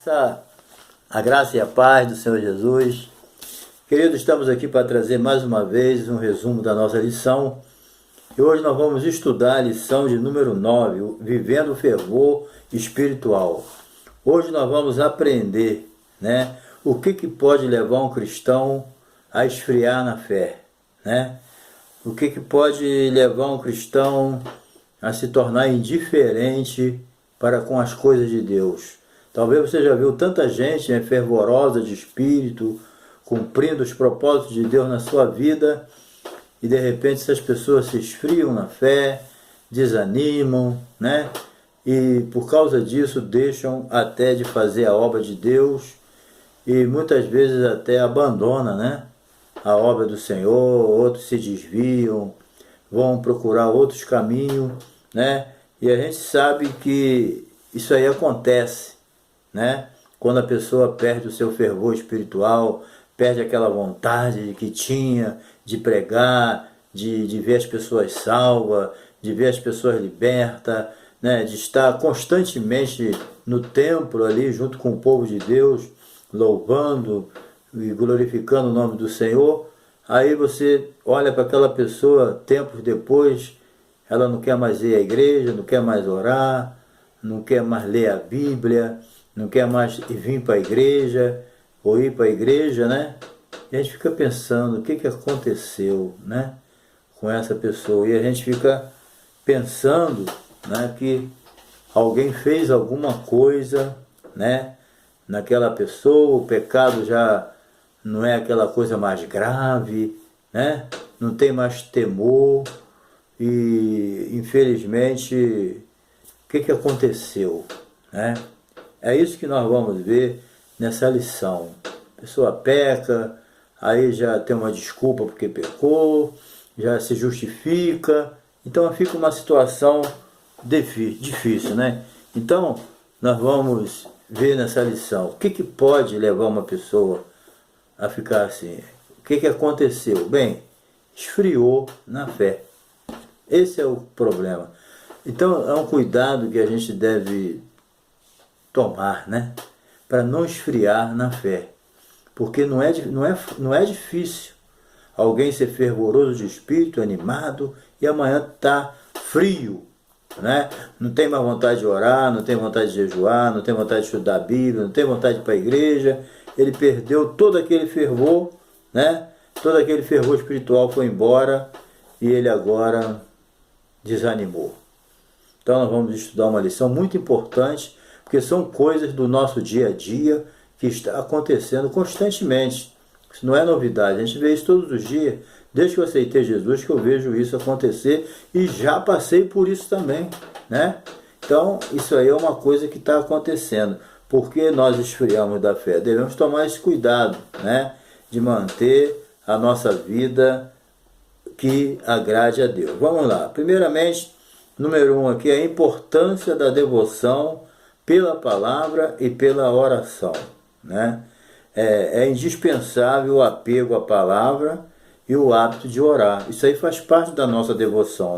A graça e a paz do Senhor Jesus. Queridos, estamos aqui para trazer mais uma vez um resumo da nossa lição. E hoje nós vamos estudar a lição de número 9, Vivendo o Fervor Espiritual. Hoje nós vamos aprender, o que pode levar um cristão a esfriar na fé, O que pode levar um cristão a se tornar indiferente para com as coisas de Deus. Talvez você já viu tanta gente fervorosa de espírito, cumprindo os propósitos de Deus na sua vida, e de repente essas pessoas se esfriam na fé, desanimam, e por causa disso deixam até de fazer a obra de Deus, e muitas vezes até abandonam a obra do Senhor, outros se desviam, vão procurar outros caminhos, e a gente sabe que isso aí acontece, quando a pessoa perde o seu fervor espiritual, perde aquela vontade que tinha de pregar, de ver as pessoas salvas, de ver as pessoas libertas, de estar constantemente no templo ali junto com o povo de Deus, louvando e glorificando o nome do Senhor. Aí você olha para aquela pessoa tempos depois, ela não quer mais ir à igreja, não quer mais orar, não quer mais ler a Bíblia, não quer mais vir para a igreja, ou ir para a igreja, E a gente fica pensando, o que aconteceu, com essa pessoa? E a gente fica pensando, que alguém fez alguma coisa, naquela pessoa, o pecado já não é aquela coisa mais grave, Não tem mais temor, e infelizmente, o que aconteceu, É isso que nós vamos ver nessa lição. A pessoa peca, aí já tem uma desculpa porque pecou, já se justifica, então fica uma situação difícil, Então, nós vamos ver nessa lição, o que pode levar uma pessoa a ficar assim? O que aconteceu? Bem, esfriou na fé. Esse é o problema. Então, é um cuidado que a gente deve tomar, para não esfriar na fé. Porque não é difícil alguém ser fervoroso de espírito, animado, e amanhã está frio, Não tem mais vontade de orar, não tem vontade de jejuar, não tem vontade de estudar a Bíblia, não tem vontade de ir para a igreja. Ele perdeu todo aquele fervor, Todo aquele fervor espiritual foi embora e ele agora desanimou. Então nós vamos estudar uma lição muito importante, porque são coisas do nosso dia a dia que está acontecendo constantemente. Isso não é novidade, a gente vê isso todos os dias. Desde que eu aceitei Jesus que eu vejo isso acontecer e já passei por isso também, Então isso aí é uma coisa que está acontecendo. Por que nós esfriamos da fé? Devemos tomar esse cuidado, de manter a nossa vida que agrade a Deus. Vamos lá. Primeiramente, número 1 aqui, a importância da devoção pela palavra e pela oração, É indispensável o apego à palavra e o hábito de orar. Isso aí faz parte da nossa devoção,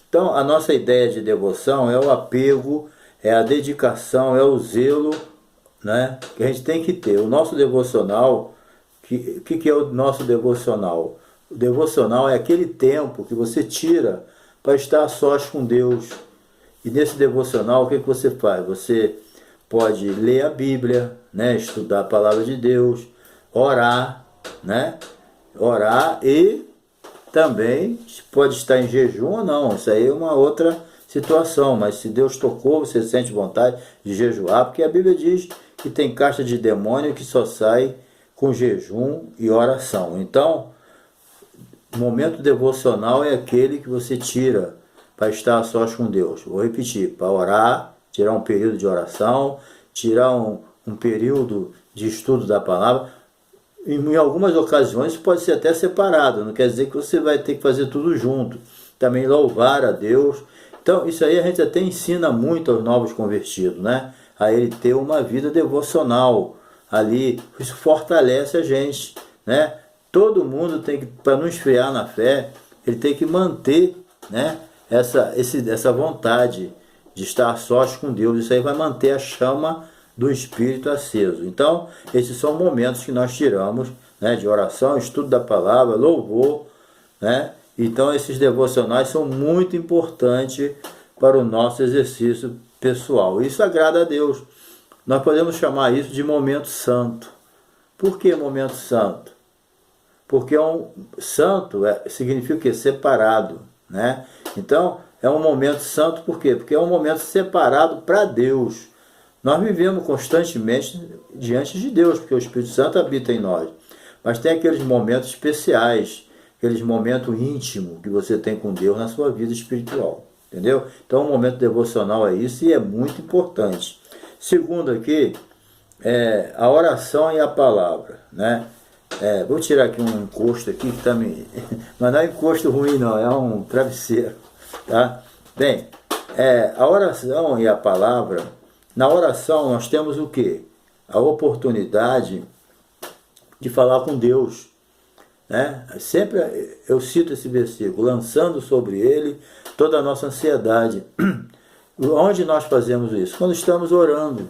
Então, a nossa ideia de devoção é o apego, é a dedicação, é o zelo, que a gente tem que ter. O nosso devocional, que é o nosso devocional? O devocional é aquele tempo que você tira para estar a sós com Deus. E nesse devocional, o que você faz? Você pode ler a Bíblia, estudar a palavra de Deus, orar, Orar, e também pode estar em jejum ou não. Isso aí é uma outra situação, mas se Deus tocou, você sente vontade de jejuar, porque a Bíblia diz que tem caixa de demônio que só sai com jejum e oração. Então, o momento devocional é aquele que você tira para estar a sós com Deus. Vou repetir, para orar, tirar um período de oração, tirar um período de estudo da palavra. Em algumas ocasiões pode ser até separado, não quer dizer que você vai ter que fazer tudo junto. Também louvar a Deus. Então, isso aí a gente até ensina muito aos novos convertidos, A ele ter uma vida devocional ali. Isso fortalece a gente, Todo mundo tem que, para não esfriar na fé, ele tem que manter, essa vontade de estar a sós com Deus. Isso aí vai manter a chama do espírito aceso. Então, esses são momentos que nós tiramos, né, de oração, estudo da palavra, louvor, né? Então, esses devocionais são muito importantes para o nosso exercício pessoal. Isso agrada a Deus. Nós podemos chamar isso de momento santo. Por que momento santo? Porque santo significa o quê? Separado, né? Então, é um momento santo por quê? Porque é um momento separado para Deus. Nós vivemos constantemente diante de Deus, porque o Espírito Santo habita em nós. Mas tem aqueles momentos especiais, aqueles momentos íntimos que você tem com Deus na sua vida espiritual. Entendeu? Então, o momento devocional é isso e é muito importante. Segundo aqui, a oração e a palavra, né? Vou tirar aqui um encosto aqui que está me... Mas não é encosto ruim não, é um travesseiro, tá? Bem, a oração e a palavra, na oração nós temos o quê? A oportunidade de falar com Deus, né? Sempre eu cito esse versículo, lançando sobre ele toda a nossa ansiedade. Onde nós fazemos isso? Quando estamos orando,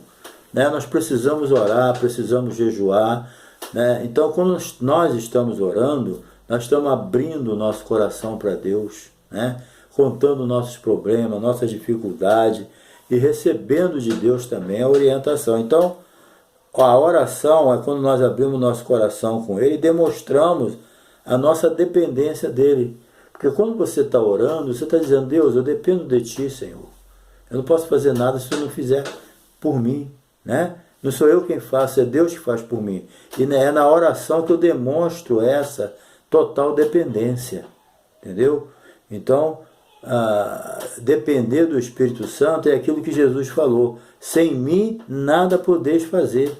né? Nós precisamos orar, precisamos jejuar, né? Então, quando nós estamos orando, nós estamos abrindo o nosso coração para Deus, né? Contando nossos problemas, nossas dificuldades e recebendo de Deus também a orientação. Então, a oração é quando nós abrimos nosso coração com Ele e demonstramos a nossa dependência dEle. Porque quando você está orando, você está dizendo: Deus, eu dependo de Ti, Senhor. Eu não posso fazer nada se Tu não fizer por mim, né? Não sou eu quem faço, é Deus que faz por mim. E é na oração que eu demonstro essa total dependência, entendeu? Então, depender do Espírito Santo é aquilo que Jesus falou: sem mim nada podeis fazer,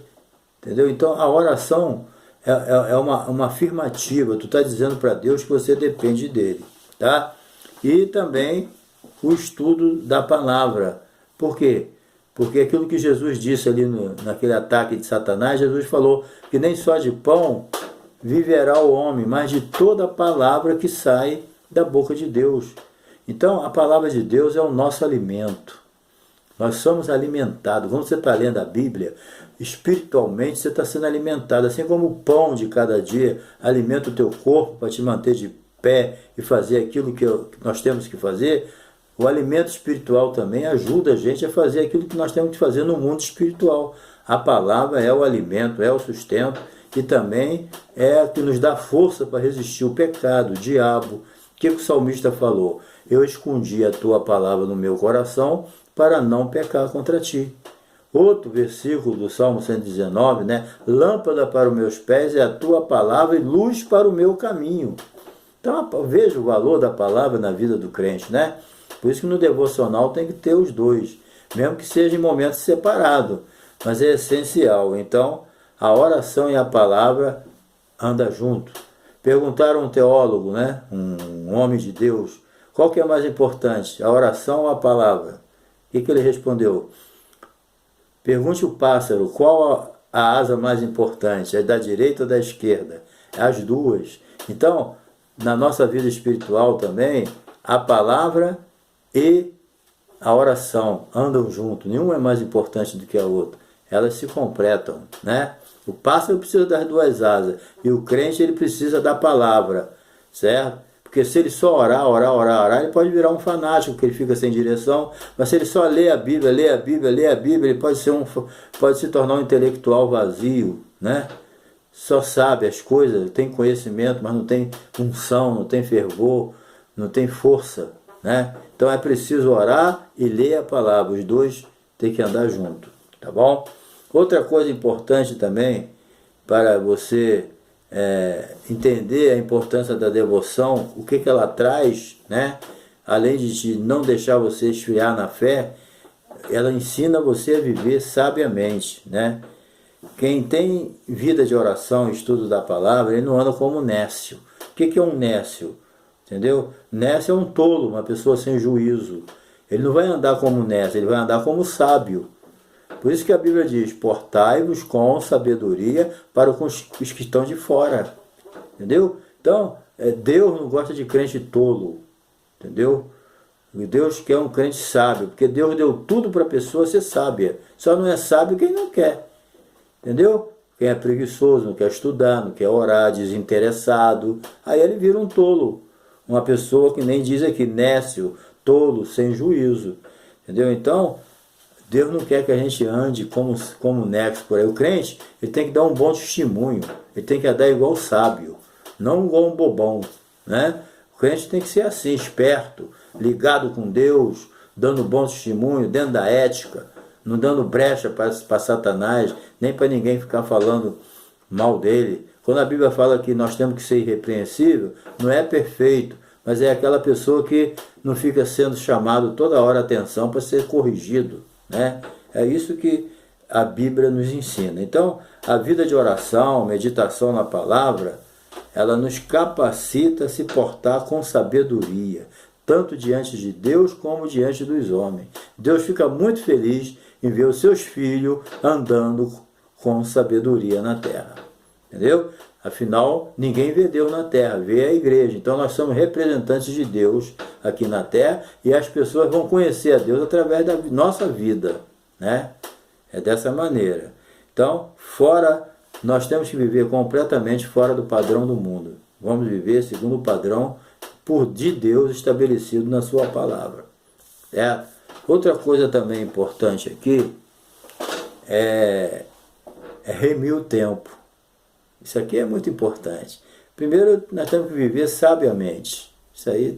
entendeu? Então, a oração é uma afirmativa. Tu está dizendo para Deus que você depende dele, tá? E também o estudo da palavra. Por quê? Porque aquilo que Jesus disse ali naquele ataque de Satanás, Jesus falou que nem só de pão viverá o homem, mas de toda a palavra que sai da boca de Deus. Então, a palavra de Deus é o nosso alimento. Nós somos alimentados. Quando você está lendo a Bíblia, espiritualmente você está sendo alimentado. Assim como o pão de cada dia alimenta o teu corpo para te manter de pé e fazer aquilo que nós temos que fazer, o alimento espiritual também ajuda a gente a fazer aquilo que nós temos que fazer no mundo espiritual. A palavra é o alimento, é o sustento e também é a que nos dá força para resistir o pecado, o diabo. O que o salmista falou? Eu escondi a tua palavra no meu coração para não pecar contra ti. Outro versículo do Salmo 119, né? Lâmpada para os meus pés é a tua palavra e luz para o meu caminho. Então veja o valor da palavra na vida do crente, né? Por isso que no devocional tem que ter os dois, mesmo que seja em momentos separados, mas é essencial. Então, a oração e a palavra andam junto. Perguntaram a um teólogo, né, um homem de Deus, qual que é mais importante, a oração ou a palavra? O que ele respondeu? Pergunte o pássaro, qual a asa mais importante, é da direita ou da esquerda? É as duas. Então, na nossa vida espiritual também, a palavra e a oração andam junto, nenhuma é mais importante do que a outra, elas se completam, né? O pássaro precisa das duas asas e o crente ele precisa da palavra, certo? Porque se ele só orar, ele pode virar um fanático, porque ele fica sem direção, mas se ele só lê a Bíblia, ele pode se tornar um intelectual vazio, né? Só sabe as coisas, tem conhecimento, mas não tem unção, não tem fervor, não tem força, né? Então é preciso orar e ler a palavra, os dois têm que andar junto, tá bom? Outra coisa importante também, para você entender a importância da devoção, o que ela traz, né? Além de não deixar você esfriar na fé, ela ensina você a viver sabiamente, né? Quem tem vida de oração, estudo da palavra, ele não anda como nécio. O que é um nécio? Entendeu? Nécio é um tolo, uma pessoa sem juízo. Ele não vai andar como nécio, ele vai andar como sábio. Por isso que a Bíblia diz: portai-vos com sabedoria para os que estão de fora. Entendeu? Então, Deus não gosta de crente tolo. Entendeu? Deus quer um crente sábio, porque Deus deu tudo para a pessoa ser sábia. Só não é sábio quem não quer. Entendeu? Quem é preguiçoso, não quer estudar, não quer orar, desinteressado, aí ele vira um tolo. Uma pessoa que nem diz aqui, nécio, tolo, sem juízo. Entendeu? Então, Deus não quer que a gente ande como nexo por aí. O crente, ele tem que dar um bom testemunho. Ele tem que andar igual o sábio, não igual um bobão, né? O crente tem que ser assim, esperto, ligado com Deus, dando bom testemunho, dentro da ética, não dando brecha para Satanás, nem para ninguém ficar falando mal dele. Quando a Bíblia fala que nós temos que ser irrepreensível, não é perfeito, mas é aquela pessoa que não fica sendo chamado toda hora a atenção para ser corrigido, né? É isso que a Bíblia nos ensina. Então, a vida de oração, meditação na palavra, ela nos capacita a se portar com sabedoria, tanto diante de Deus como diante dos homens. Deus fica muito feliz em ver os seus filhos andando com sabedoria na terra. Entendeu? Afinal, ninguém vê Deus na terra, vê a igreja. Então nós somos representantes de Deus aqui na terra e as pessoas vão conhecer a Deus através da nossa vida, né? É dessa maneira. Então, nós temos que viver completamente fora do padrão do mundo. Vamos viver segundo o padrão de Deus estabelecido na sua palavra. Outra coisa também importante aqui é remir o tempo. Isso aqui é muito importante. Primeiro, nós temos que viver sabiamente. Isso aí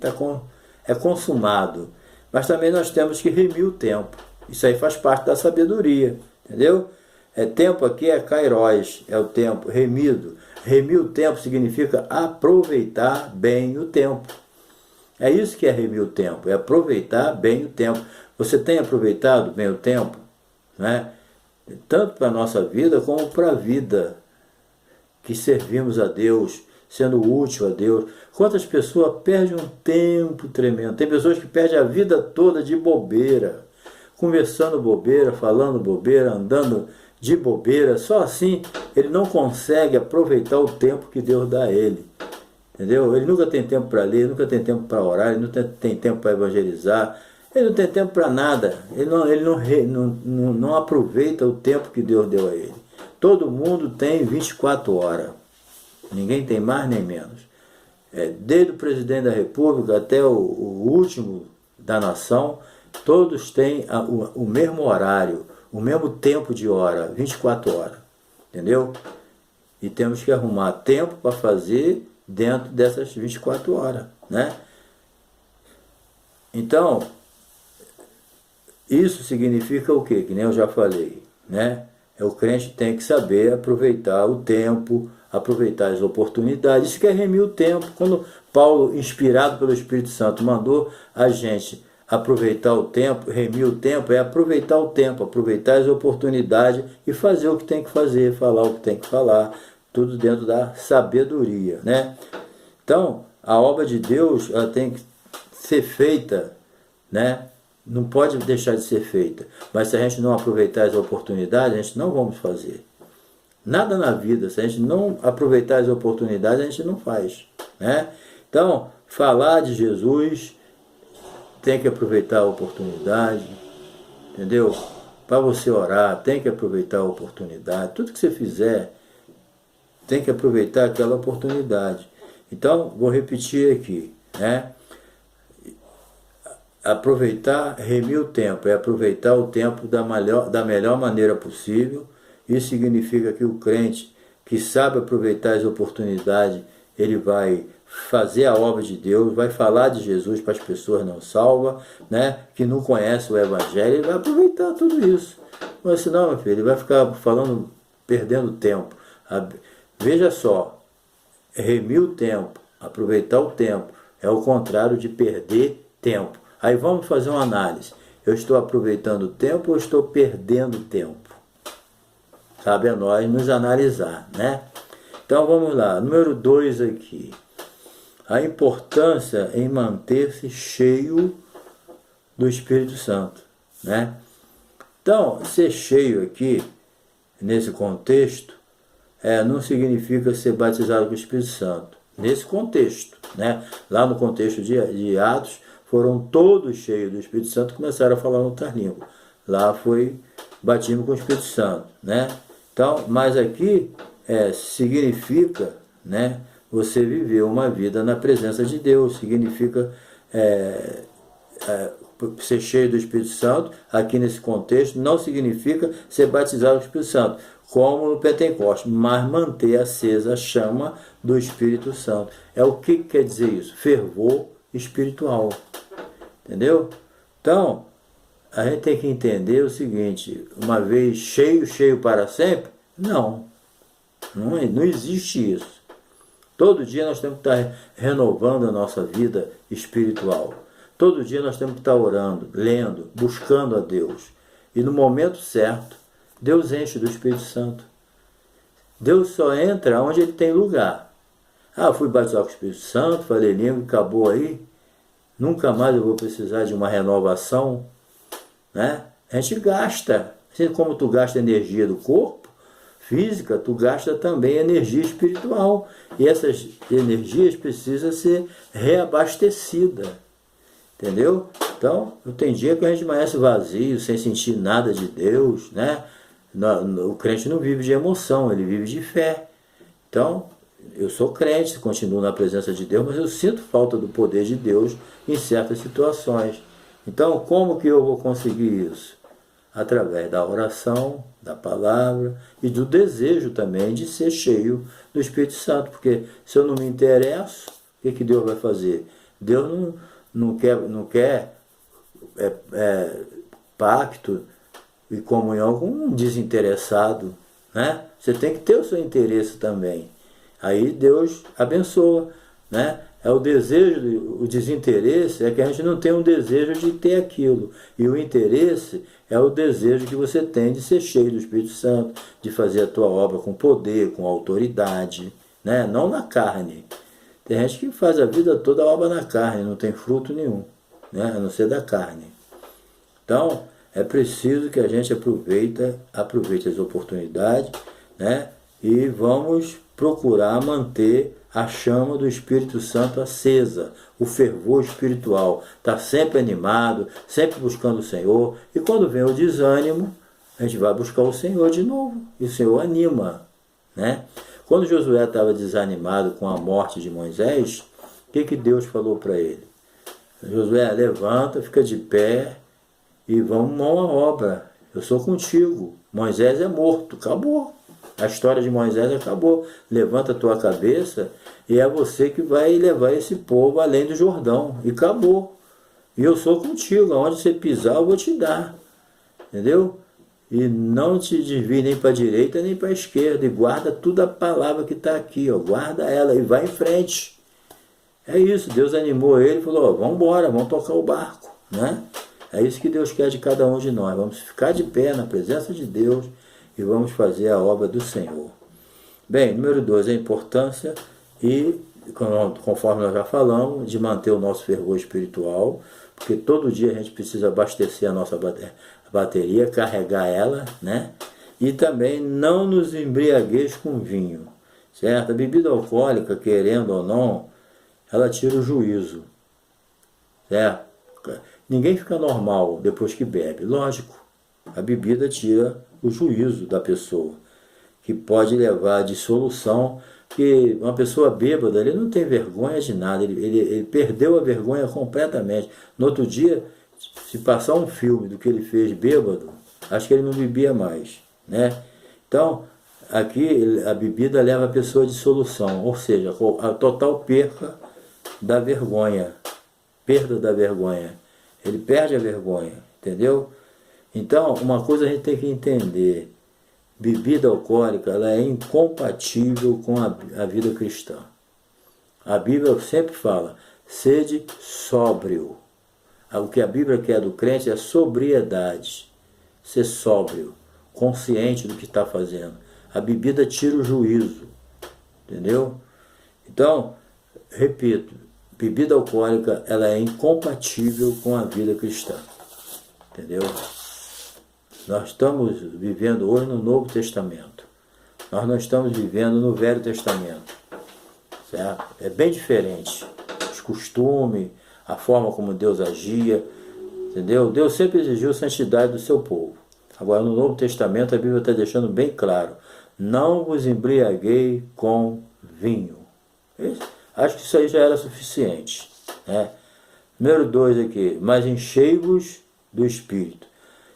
é consumado. Mas também nós temos que remir o tempo. Isso aí faz parte da sabedoria. Entendeu? Tempo aqui é kairos, é o tempo remido. Remir o tempo significa aproveitar bem o tempo. É isso que é remir o tempo, é aproveitar bem o tempo. Você tem aproveitado bem o tempo, né? Tanto para a nossa vida como para a vida que servimos a Deus, sendo útil a Deus. Quantas pessoas perdem um tempo tremendo? Tem pessoas que perdem a vida toda de bobeira, conversando bobeira, falando bobeira, andando de bobeira. Só assim ele não consegue aproveitar o tempo que Deus dá a ele. Entendeu? Ele nunca tem tempo para ler, nunca tem tempo para orar, ele nunca tem tempo para evangelizar, ele não tem tempo para nada, ele não aproveita o tempo que Deus deu a ele. Todo mundo tem 24 horas, ninguém tem mais nem menos. Desde o presidente da República até o último da nação, todos têm o mesmo horário, o mesmo tempo de hora, 24 horas, entendeu? E temos que arrumar tempo para fazer dentro dessas 24 horas, né? Então, isso significa o quê? Que nem eu já falei, né? O crente tem que saber aproveitar o tempo, aproveitar as oportunidades. Isso que é remir o tempo. Quando Paulo, inspirado pelo Espírito Santo, mandou a gente aproveitar o tempo, remir o tempo, é aproveitar o tempo, aproveitar as oportunidades e fazer o que tem que fazer, falar o que tem que falar, tudo dentro da sabedoria, né? Então, a obra de Deus, ela tem que ser feita, né? Não pode deixar de ser feita. Mas se a gente não aproveitar as oportunidades, a gente não vamos fazer. Nada na vida, se a gente não aproveitar as oportunidades, a gente não faz, né? Então, falar de Jesus, tem que aproveitar a oportunidade, entendeu? Para você orar, tem que aproveitar a oportunidade. Tudo que você fizer, tem que aproveitar aquela oportunidade. Então, vou repetir aqui, né? Aproveitar, remir o tempo, é aproveitar o tempo da melhor maneira possível. Isso significa que o crente que sabe aproveitar as oportunidades, ele vai fazer a obra de Deus, vai falar de Jesus para as pessoas não salvas, né? Que não conhecem o Evangelho, ele vai aproveitar tudo isso. Mas senão, meu filho, ele vai ficar falando, perdendo tempo. Veja só, remir o tempo, aproveitar o tempo, é o contrário de perder tempo. Aí vamos fazer uma análise. Eu estou aproveitando o tempo ou estou perdendo tempo? Cabe a nós nos analisar, né? Então vamos lá, número 2 aqui. A importância em manter-se cheio do Espírito Santo, né? Então, ser cheio aqui, nesse contexto, não significa ser batizado com o Espírito Santo, nesse contexto, né? Lá no contexto de Atos, foram todos cheios do Espírito Santo e começaram a falar em outras línguas. Lá foi batismo com o Espírito Santo, né? Então, mas aqui significa, né, você viver uma vida na presença de Deus, significa ser cheio do Espírito Santo. Aqui nesse contexto não significa ser batizado com o Espírito Santo, como no Pentecostes, mas manter acesa a chama do Espírito Santo. É o que quer dizer isso? Fervor espiritual. Entendeu? Então, a gente tem que entender o seguinte: uma vez cheio para sempre? Não existe isso. Todo dia nós temos que estar renovando a nossa vida espiritual. Todo dia nós temos que estar orando, lendo, buscando a Deus. E no momento certo, Deus enche do Espírito Santo. Deus só entra onde Ele tem lugar. Fui batizado com o Espírito Santo, falei língua, acabou aí. Nunca mais eu vou precisar de uma renovação, né? A gente gasta. Assim como tu gasta energia do corpo física, tu gasta também energia espiritual. E essas energias precisam ser reabastecidas. Entendeu? Então, tem dia que a gente amanhece vazio, sem sentir nada de Deus, né? O crente não vive de emoção, ele vive de fé. Então, eu sou crente, continuo na presença de Deus, mas eu sinto falta do poder de Deus em certas situações. Então, como que eu vou conseguir isso? Através da oração, da palavra e do desejo também de ser cheio do Espírito Santo. Porque se eu não me interesso, o que Deus vai fazer? Deus não quer pacto e comunhão com um desinteressado, né? Você tem que ter o seu interesse também. Aí Deus abençoa, né? É o desejo, o desinteresse é que a gente não tem um desejo de ter aquilo. E o interesse é o desejo que você tem de ser cheio do Espírito Santo, de fazer a tua obra com poder, com autoridade, né? Não na carne. Tem gente que faz a vida toda a obra na carne, não tem fruto nenhum, né? A não ser da carne. Então, é preciso que a gente aproveite as oportunidades, né? E vamos procurar manter a chama do Espírito Santo acesa, o fervor espiritual. Está sempre animado, sempre buscando o Senhor. E quando vem o desânimo, a gente vai buscar o Senhor de novo. E o Senhor anima, né? Quando Josué estava desanimado com a morte de Moisés, o que Deus falou para ele? Josué, levanta, fica de pé e vamos a uma obra. Eu sou contigo. Moisés é morto. Acabou. A história de Moisés acabou. Levanta a tua cabeça e é você que vai levar esse povo além do Jordão. E acabou. E eu sou contigo. Aonde você pisar, eu vou te dar. Entendeu? E não te desvie nem para a direita nem para a esquerda. E guarda tudo a palavra que está aqui. Ó. Guarda ela e vai em frente. É isso. Deus animou ele e falou, vamos embora, vamos tocar o barco. Né? É isso que Deus quer de cada um de nós. Vamos ficar de pé na presença de Deus e vamos fazer a obra do Senhor. Bem, número 2, a importância e, conforme nós já falamos, de manter o nosso fervor espiritual, porque todo dia a gente precisa abastecer a nossa bateria, carregar ela, né? E também não nos embriagueis com vinho, certo? A bebida alcoólica, querendo ou não, ela tira o juízo, certo? Ninguém fica normal depois que bebe, lógico. A bebida tira o juízo da pessoa, que pode levar à dissolução, que uma pessoa bêbada, ele não tem vergonha de nada, ele perdeu a vergonha completamente. No outro dia, se passar um filme do que ele fez bêbado, acho que ele não bebia mais, né? Então, aqui a bebida leva a pessoa à dissolução, ou seja, a total perda da vergonha. Ele perde a vergonha, entendeu? Então, uma coisa a gente tem que entender, bebida alcoólica ela é incompatível com a vida cristã. A Bíblia sempre fala, sede sóbrio. O que a Bíblia quer do crente é sobriedade, ser sóbrio, consciente do que está fazendo. A bebida tira o juízo, entendeu? Então, repito, bebida alcoólica ela é incompatível com a vida cristã, entendeu? Nós estamos vivendo hoje no Novo Testamento. Nós não estamos vivendo no Velho Testamento. certo? É bem diferente. Os costumes, a forma como Deus agia, entendeu? Deus sempre exigiu a santidade do seu povo. Agora, no Novo Testamento, a Bíblia está deixando bem claro: não vos embriaguei com vinho. Acho que isso aí já era suficiente, né? Número 2 aqui, mas enchei-vos do Espírito.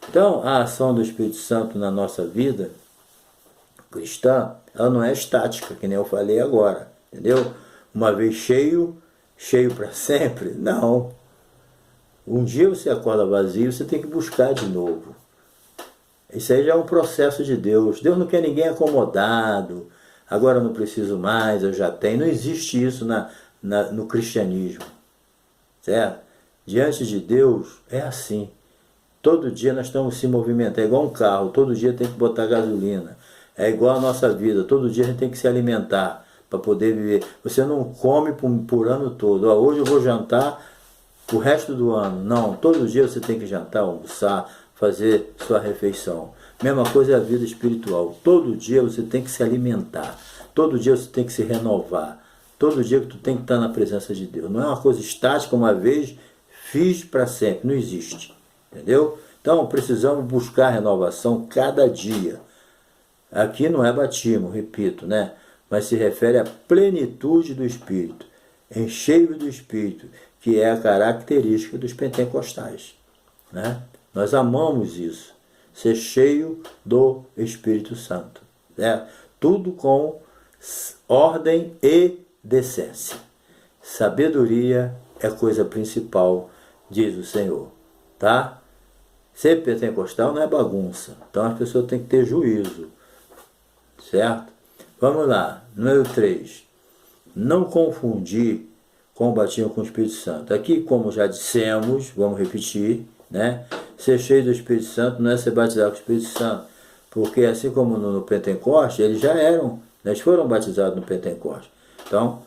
Então, a ação do Espírito Santo na nossa vida cristã, ela não é estática, que nem eu falei agora, entendeu? Uma vez cheio, cheio para sempre? Não. Um dia você acorda vazio, você tem que buscar de novo. Isso aí já é um processo de Deus. Deus não quer ninguém acomodado. Agora eu não preciso mais, eu já tenho. Não existe isso no cristianismo. Certo? Diante de Deus é assim. Todo dia nós estamos se movimentando. É igual um carro. Todo dia tem que botar gasolina. É igual a nossa vida. Todo dia a gente tem que se alimentar para poder viver. Você não come por ano todo. Hoje eu vou jantar o resto do ano. Não. Todo dia você tem que jantar, almoçar, fazer sua refeição. Mesma coisa é a vida espiritual. Todo dia você tem que se alimentar. Todo dia você tem que se renovar. Todo dia que tu tem que estar na presença de Deus. Não é uma coisa estática, uma vez, fiz para sempre. Não existe. Entendeu? Então precisamos buscar renovação cada dia. Aqui não é batismo, repito, né? Mas se refere à plenitude do Espírito. Enchei-vos do Espírito, que é a característica dos pentecostais, né? Nós amamos isso, ser cheio do Espírito Santo, né? Tudo com ordem e decência. Sabedoria é coisa principal, diz o Senhor, tá? Ser pentecostal não é bagunça, então as pessoas têm que ter juízo, certo? Vamos lá, número 3. Não confundir com o batismo com o Espírito Santo. Aqui, como já dissemos, vamos repetir, né? Ser cheio do Espírito Santo não é ser batizado com o Espírito Santo, porque assim como no Pentecoste, eles já eram, eles foram batizados no Pentecoste. Então,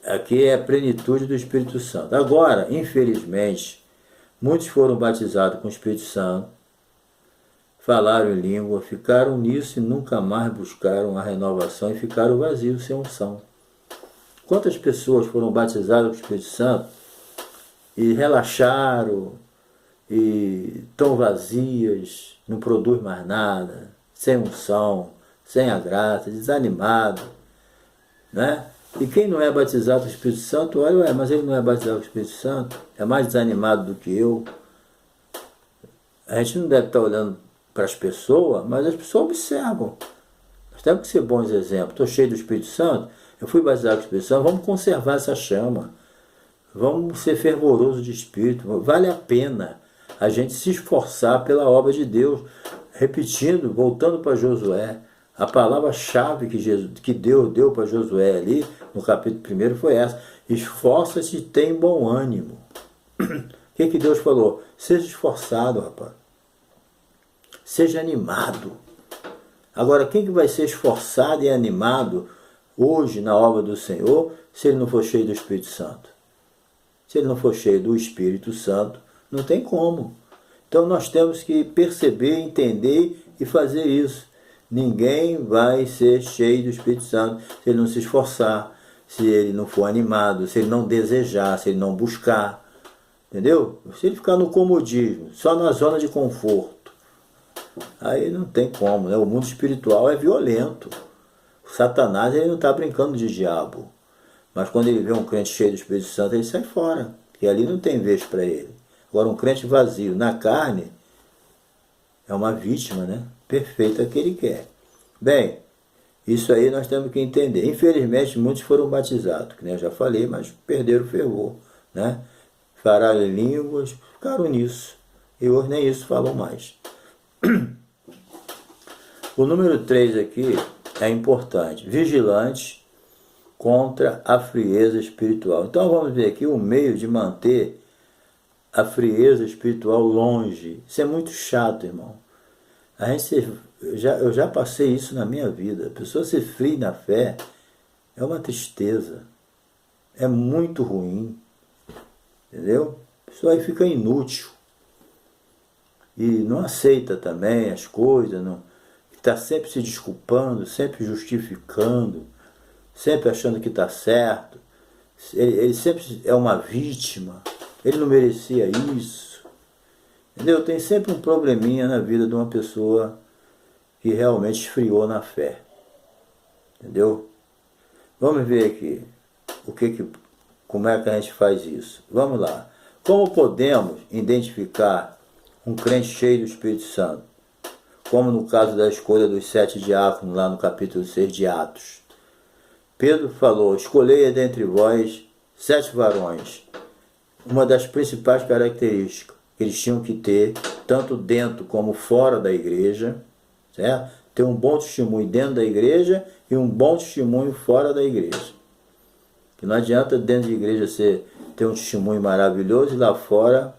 aqui é a plenitude do Espírito Santo. Agora, infelizmente, muitos foram batizados com o Espírito Santo, falaram em língua, ficaram nisso e nunca mais buscaram a renovação e ficaram vazios sem unção. Quantas pessoas foram batizadas com o Espírito Santo e relaxaram e estão vazias, não produz mais nada, sem unção, sem a graça, desanimado, né? E quem não é batizado com o Espírito Santo, olha, ué, mas ele não é batizado com o Espírito Santo, é mais desanimado do que eu. A gente não deve estar olhando para as pessoas, mas as pessoas observam. Nós temos que ser bons exemplos. Estou cheio do Espírito Santo, eu fui batizado com o Espírito Santo, vamos conservar essa chama. Vamos ser fervorosos de Espírito. Vale a pena a gente se esforçar pela obra de Deus. Repetindo, voltando para Josué, a palavra-chave que Deus deu para Josué ali, no capítulo 1 foi essa: esforça-te e tem bom ânimo. O que Deus falou? Seja esforçado, rapaz. Seja animado. Agora, quem que vai ser esforçado e animado hoje na obra do Senhor se ele não for cheio do Espírito Santo? Se ele não for cheio do Espírito Santo, não tem como. Então nós temos que perceber, entender e fazer isso. Ninguém vai ser cheio do Espírito Santo se ele não se esforçar, se ele não for animado, se ele não desejar, se ele não buscar. Entendeu? Se ele ficar no comodismo, só na zona de conforto, aí não tem como, né? O mundo espiritual é violento. O Satanás, ele não está brincando de diabo. Mas quando ele vê um crente cheio do Espírito Santo, ele sai fora, porque ali não tem vez para ele. Agora, um crente vazio na carne é uma vítima, né? Perfeita que ele quer. Bem, isso aí nós temos que entender. Infelizmente, muitos foram batizados, que nem eu já falei, mas perderam o fervor, né? Falaram em línguas, ficaram nisso. E hoje nem isso falam mais. O número 3 aqui é importante. Vigilante contra a frieza espiritual. Então vamos ver aqui o meio de manter a frieza espiritual longe. Isso é muito chato, irmão. Eu já passei isso na minha vida. A pessoa ser fria na fé é uma tristeza. É muito ruim. Entendeu? A pessoa aí fica inútil. E não aceita também as coisas. Está sempre se desculpando, sempre justificando. sempre achando que está certo. Ele sempre é uma vítima, ele não merecia isso. Entendeu? Tem sempre um probleminha na vida de uma pessoa que realmente esfriou na fé. Entendeu? Vamos ver aqui como é que a gente faz isso. Vamos lá. Como podemos identificar um crente cheio do Espírito Santo? Como no caso da escolha dos 7 diáconos, lá no capítulo 6 de Atos. Pedro falou: escolhei dentre vós 7 varões. Uma das principais características que eles tinham que ter, tanto dentro como fora da igreja, certo? Ter um bom testemunho dentro da igreja e um bom testemunho fora da igreja. Que não adianta dentro de igreja você ter um testemunho maravilhoso e lá fora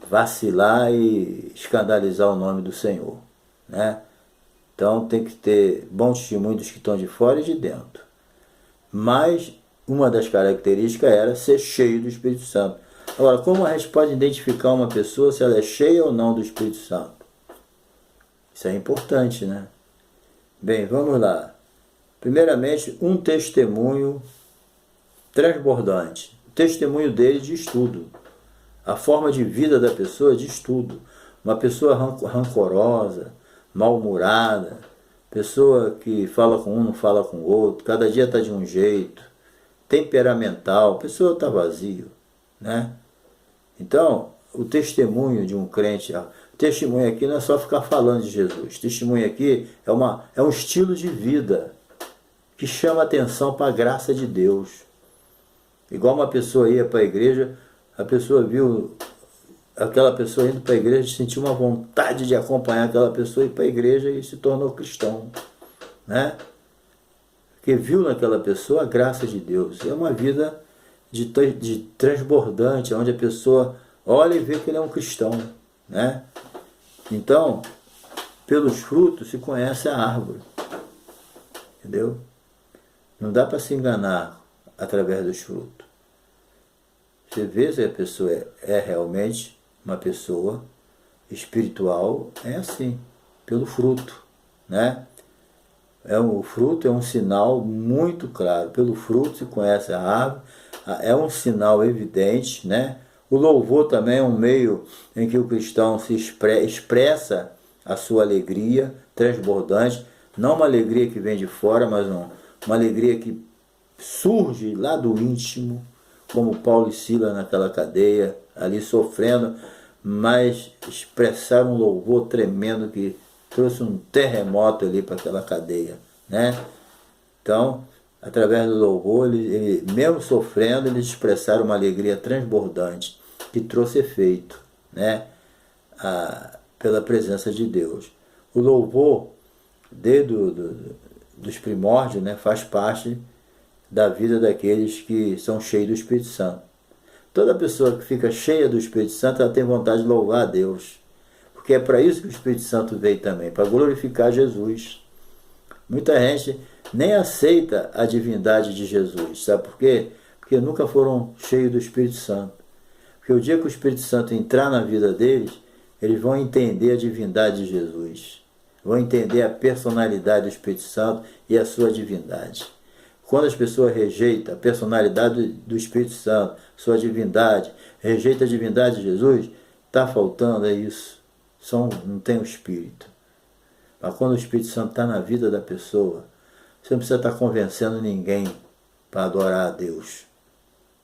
vacilar e escandalizar o nome do Senhor, né? Então tem que ter bom testemunho dos que estão de fora e de dentro. Mas uma das características era ser cheio do Espírito Santo. Agora, como a gente pode identificar uma pessoa se ela é cheia ou não do Espírito Santo? Isso é importante, né? Bem, vamos lá. Primeiramente, um testemunho transbordante. O testemunho dele diz tudo. A forma de vida da pessoa diz tudo. Uma pessoa rancorosa, mal-humorada, pessoa que fala com um, não fala com o outro, cada dia está de um jeito, temperamental, a pessoa está vazia, né? Então, o testemunho de um crente, o testemunho aqui não é só ficar falando de Jesus, o testemunho aqui é um estilo de vida que chama atenção para a graça de Deus. Igual uma pessoa ia para a igreja, a pessoa viu aquela pessoa indo para a igreja, sentiu uma vontade de acompanhar aquela pessoa ir para a igreja e se tornou cristão, né? Porque viu naquela pessoa a graça de Deus. É uma vida de transbordante, onde a pessoa olha e vê que ele é um cristão, né? Então, pelos frutos se conhece a árvore, entendeu? Não dá para se enganar através dos frutos. Você vê se a pessoa é realmente uma pessoa espiritual, é assim, pelo fruto, né? O fruto é um sinal muito claro. Pelo fruto se conhece a árvore, é um sinal evidente, né? O louvor também é um meio em que o cristão se expressa a sua alegria transbordante, não uma alegria que vem de fora, mas uma alegria que surge lá do íntimo, como Paulo e Silas naquela cadeia, ali sofrendo, mas expressaram um louvor tremendo que trouxe um terremoto ali para aquela cadeia, né? Então, através do louvor, ele, mesmo sofrendo, eles expressaram uma alegria transbordante que trouxe efeito, né? Pela presença de Deus. O louvor, desde dos primórdios, né, faz parte da vida daqueles que são cheios do Espírito Santo. Toda pessoa que fica cheia do Espírito Santo, ela tem vontade de louvar a Deus. Porque é para isso que o Espírito Santo veio também, para glorificar Jesus. Muita gente nem aceita a divindade de Jesus, sabe por quê? Porque nunca foram cheios do Espírito Santo. Porque o dia que o Espírito Santo entrar na vida deles, eles vão entender a divindade de Jesus. Vão entender a personalidade do Espírito Santo e a sua divindade. Quando as pessoas rejeitam a personalidade do Espírito Santo, sua divindade, rejeita a divindade de Jesus, está faltando isso. Não tem o Espírito. Mas quando o Espírito Santo está na vida da pessoa, você não precisa estar convencendo ninguém para adorar a Deus.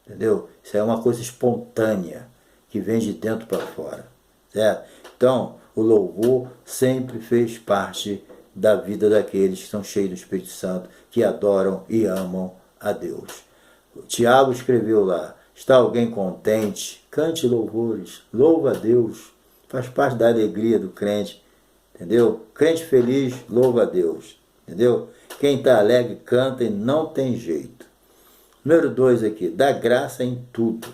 Entendeu? Isso é uma coisa espontânea, que vem de dentro para fora. Certo? Então, o louvor sempre fez parte da vida daqueles que são cheios do Espírito Santo, que adoram e amam a Deus. O Tiago escreveu lá: está alguém contente? Cante louvores, louva a Deus. Faz parte da alegria do crente, entendeu? Crente feliz, louva a Deus, entendeu? Quem está alegre canta e não tem jeito. Número 2 aqui, dá graça em tudo.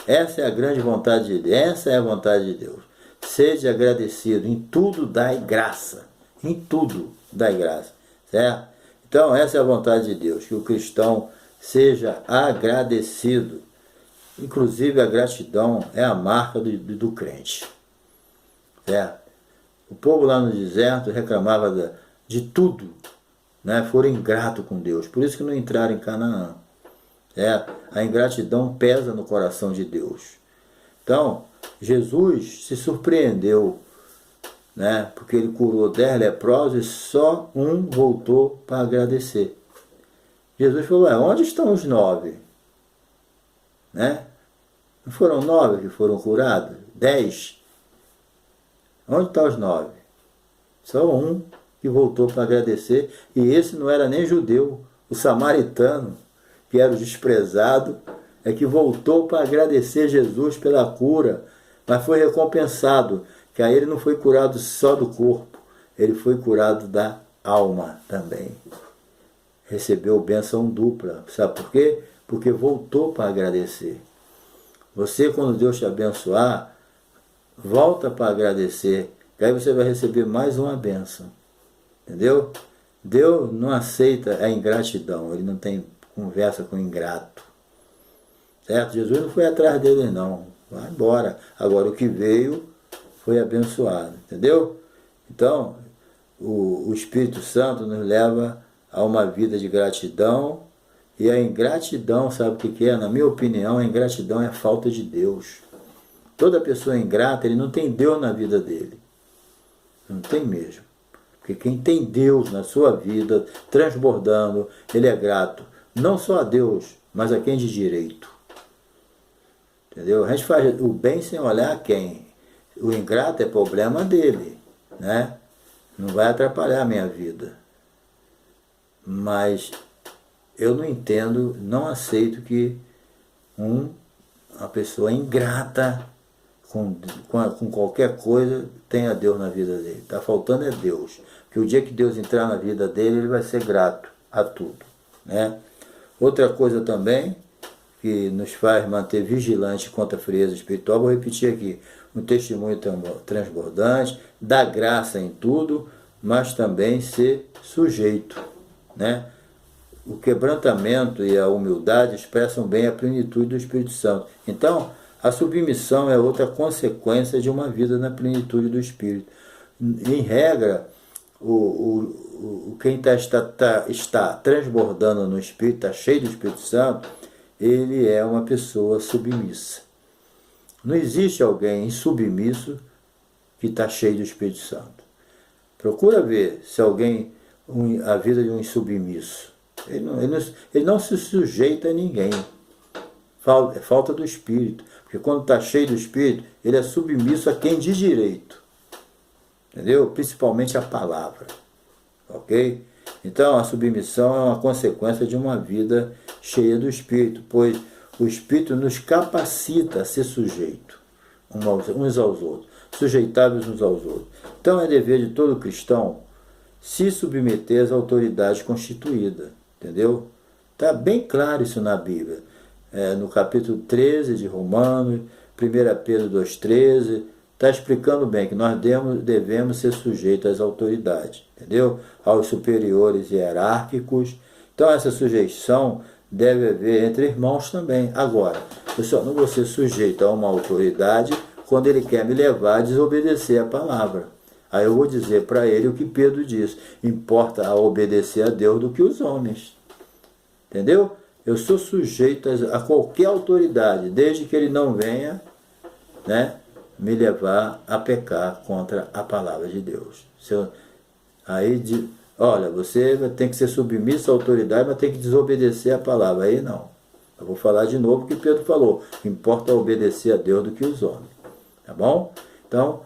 Essa é a grande vontade de Deus, essa é a vontade de Deus. Seja agradecido, em tudo dai graça, em tudo dai graça, certo? Então essa é a vontade de Deus, que o cristão seja agradecido. Inclusive a gratidão é a marca do crente. Certo? O povo lá no deserto reclamava de tudo, né, foram ingratos com Deus. Por isso que não entraram em Canaã. A ingratidão pesa no coração de Deus. Então, Jesus se surpreendeu, né, porque ele curou 10 leprosos e só um voltou para agradecer. Jesus falou, onde estão os 9? Né? Não foram 9 que foram curados? 10? Onde estão os 9? Só um que voltou para agradecer, e esse não era nem judeu, o samaritano, que era o desprezado, é que voltou para agradecer Jesus pela cura, mas foi recompensado, que aí ele não foi curado só do corpo, ele foi curado da alma também. Recebeu bênção dupla, sabe por quê? Porque voltou para agradecer. Você, quando Deus te abençoar, volta para agradecer, que aí você vai receber mais uma bênção. Entendeu? Deus não aceita a ingratidão, ele não tem conversa com ingrato. Certo? Jesus não foi atrás dele não, vai embora. Agora o que veio foi abençoado, entendeu? Então, o Espírito Santo nos leva a uma vida de gratidão, e a ingratidão, sabe o que é? Na minha opinião, a ingratidão é a falta de Deus. Toda pessoa ingrata, ele não tem Deus na vida dele. Não tem mesmo. Porque quem tem Deus na sua vida, transbordando, ele é grato. Não só a Deus, mas a quem de direito. Entendeu? A gente faz o bem sem olhar a quem. O ingrato é problema dele, né? Não vai atrapalhar a minha vida. Mas eu não entendo, não aceito que uma pessoa ingrata com qualquer coisa tenha Deus na vida dele. Está faltando é Deus. Porque o dia que Deus entrar na vida dele, ele vai ser grato a tudo, né? Outra coisa também que nos faz manter vigilante contra a frieza espiritual, vou repetir aqui, um testemunho transbordante, dar graça em tudo, mas também ser sujeito, né? O quebrantamento e a humildade expressam bem a plenitude do Espírito Santo. Então, a submissão é outra consequência de uma vida na plenitude do Espírito. Em regra, quem está transbordando no Espírito, está cheio do Espírito Santo, ele é uma pessoa submissa. Não existe alguém insubmisso que está cheio do Espírito Santo. Procura ver se alguém, a vida de um insubmisso. Ele não se sujeita a ninguém. É falta do Espírito. Porque quando está cheio do Espírito, ele é submisso a quem de direito. Entendeu? Principalmente a palavra. Ok? Então a submissão é uma consequência de uma vida cheia do Espírito, pois o Espírito nos capacita a ser sujeito uns aos outros, sujeitáveis uns aos outros. Então é dever de todo cristão se submeter às autoridades constituídas. Entendeu? Está bem claro isso na Bíblia. No capítulo 13 de Romanos, 1 Pedro 2,13, está explicando bem que nós devemos ser sujeitos às autoridades, entendeu? Aos superiores hierárquicos. Então essa sujeição deve haver entre irmãos também. Agora, eu só não vou ser sujeito a uma autoridade quando ele quer me levar a desobedecer a palavra. Aí eu vou dizer para ele o que Pedro diz: importa a obedecer a Deus do que os homens. Entendeu? Eu sou sujeito a qualquer autoridade, desde que ele não venha, né, me levar a pecar contra a palavra de Deus. Olha, você tem que ser submisso à autoridade, mas tem que desobedecer a palavra. Aí não. Eu vou falar de novo o que Pedro falou. Importa obedecer a Deus do que os homens. Tá bom? Então,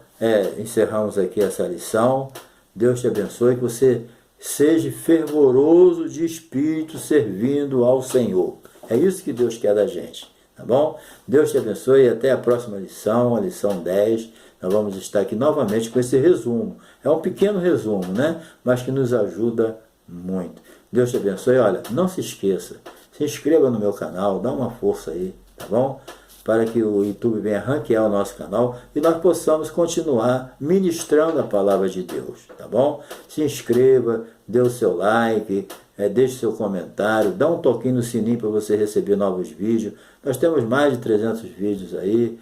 encerramos aqui essa lição. Deus te abençoe, que você seja fervoroso de espírito servindo ao Senhor. É isso que Deus quer da gente. Tá bom? Deus te abençoe e até a próxima lição, a lição 10. Nós vamos estar aqui novamente com esse resumo. É um pequeno resumo, né? Mas que nos ajuda muito. Deus te abençoe. Olha, não se esqueça. Se inscreva no meu canal, dá uma força aí, tá bom? Para que o YouTube venha ranquear o nosso canal e nós possamos continuar ministrando a palavra de Deus, tá bom? Se inscreva, dê o seu like, deixe seu comentário, dá um toquinho no sininho para você receber novos vídeos. Nós temos mais de 300 vídeos aí,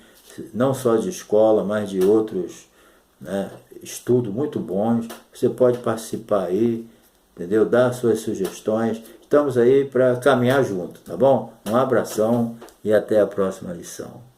não só de escola, mas de outros, né, estudos muito bons. Você pode participar aí, entendeu? Dar suas sugestões. Estamos aí para caminhar junto, tá bom? Um abração e até a próxima lição.